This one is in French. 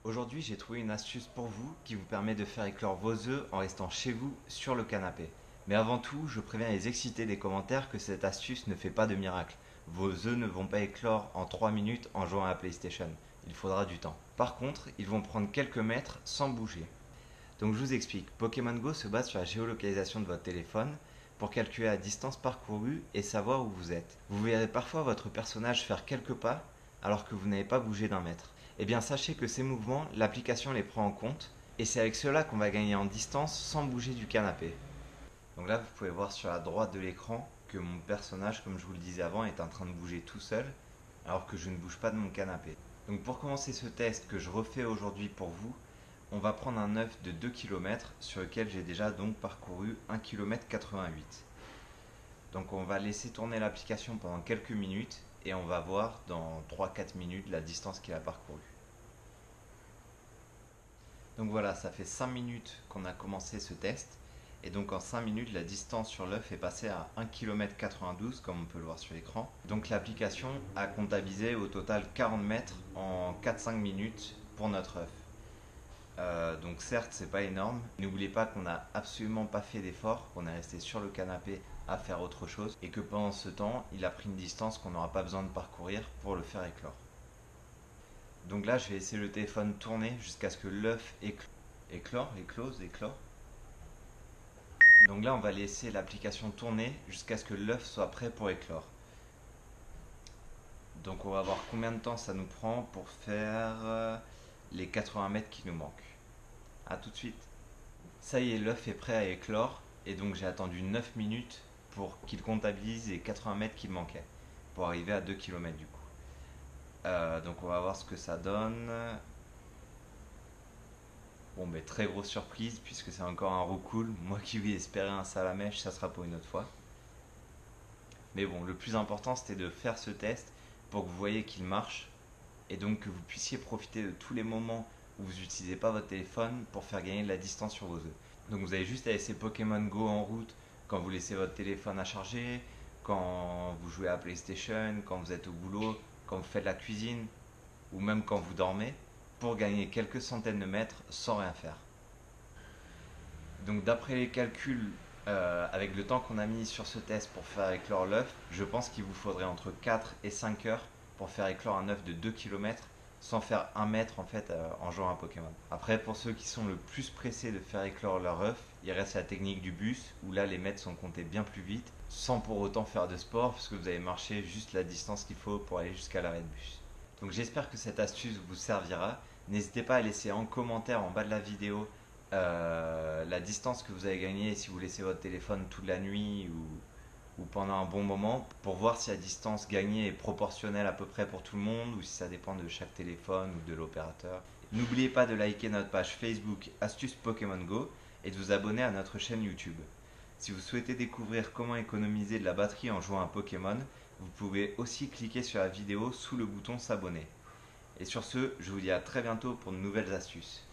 Aujourd'hui, j'ai trouvé une astuce pour vous qui vous permet de faire éclore vos œufs en restant chez vous sur le canapé. Mais avant tout, je préviens les excités des commentaires que cette astuce ne fait pas de miracle. Vos œufs ne vont pas éclore en 3 minutes en jouant à la PlayStation. Il faudra du temps. Par contre, ils vont prendre quelques mètres sans bouger. Donc je vous explique. Pokémon Go se base sur la géolocalisation de votre téléphone pour calculer la distance parcourue et savoir où vous êtes. Vous verrez parfois votre personnage faire quelques pas alors que vous n'avez pas bougé d'un mètre. Eh bien sachez que ces mouvements, l'application les prend en compte et c'est avec cela qu'on va gagner en distance sans bouger du canapé. Donc là vous pouvez voir sur la droite de l'écran que mon personnage, comme je vous le disais avant, est en train de bouger tout seul alors que je ne bouge pas de mon canapé. Donc pour commencer ce test que je refais aujourd'hui pour vous, on va prendre un œuf de 2 km sur lequel j'ai déjà donc parcouru 1 km 88. Donc on va laisser tourner l'application pendant quelques minutes et on va voir dans 3-4 minutes la distance qu'il a parcourue. Donc voilà, ça fait 5 minutes qu'on a commencé ce test et donc en 5 minutes la distance sur l'œuf est passée à 1 km 92 comme on peut le voir sur l'écran. Donc l'application a comptabilisé au total 40 mètres en 4-5 minutes pour notre œuf. Donc certes c'est pas énorme, n'oubliez pas qu'on n'a absolument pas fait d'effort, qu'on est resté sur le canapé à faire autre chose et que pendant ce temps il a pris une distance qu'on n'aura pas besoin de parcourir pour le faire éclore. Donc là je vais laisser le téléphone tourner jusqu'à ce que l'œuf éclore. Donc là on va laisser l'application tourner jusqu'à ce que l'œuf soit prêt pour éclore. Donc on va voir combien de temps ça nous prend pour faire les 80 mètres qui nous manquent. A tout de suite. Ça y est, l'œuf est prêt à éclore et donc j'ai attendu 9 minutes pour qu'il comptabilise les 80 mètres qu'il manquait pour arriver à 2 km du coup. Donc on va voir ce que ça donne. Bon, mais très grosse surprise puisque c'est encore un roucoule. Moi qui lui espérais un salamèche, ça sera pour une autre fois. Mais bon, le plus important c'était de faire ce test pour que vous voyez qu'il marche et donc que vous puissiez profiter de tous les moments où vous n'utilisez pas votre téléphone pour faire gagner de la distance sur vos œufs. Donc vous avez juste à laisser Pokémon Go en route quand vous laissez votre téléphone à charger, quand vous jouez à PlayStation, quand vous êtes au boulot, quand vous faites la cuisine ou même quand vous dormez pour gagner quelques centaines de mètres sans rien faire. Donc d'après les calculs, avec le temps qu'on a mis sur ce test pour faire éclore l'œuf, je pense qu'il vous faudrait entre 4 et 5 heures pour faire éclore un œuf de 2 km sans faire 1 mètre en fait en jouant à Pokémon. Après pour ceux qui sont le plus pressés de faire éclore leur œuf, il reste la technique du bus où là les mètres sont comptés bien plus vite sans pour autant faire de sport parce que vous avez marché juste la distance qu'il faut pour aller jusqu'à l'arrêt de bus. Donc j'espère que cette astuce vous servira. N'hésitez pas à laisser en commentaire en bas de la vidéo la distance que vous avez gagnée si vous laissez votre téléphone toute la nuit ou pendant un bon moment pour voir si la distance gagnée est proportionnelle à peu près pour tout le monde ou si ça dépend de chaque téléphone ou de l'opérateur. N'oubliez pas de liker notre page Facebook Astuces Pokémon Go et de vous abonner à notre chaîne YouTube. Si vous souhaitez découvrir comment économiser de la batterie en jouant à Pokémon, vous pouvez aussi cliquer sur la vidéo sous le bouton s'abonner. Et sur ce, je vous dis à très bientôt pour de nouvelles astuces.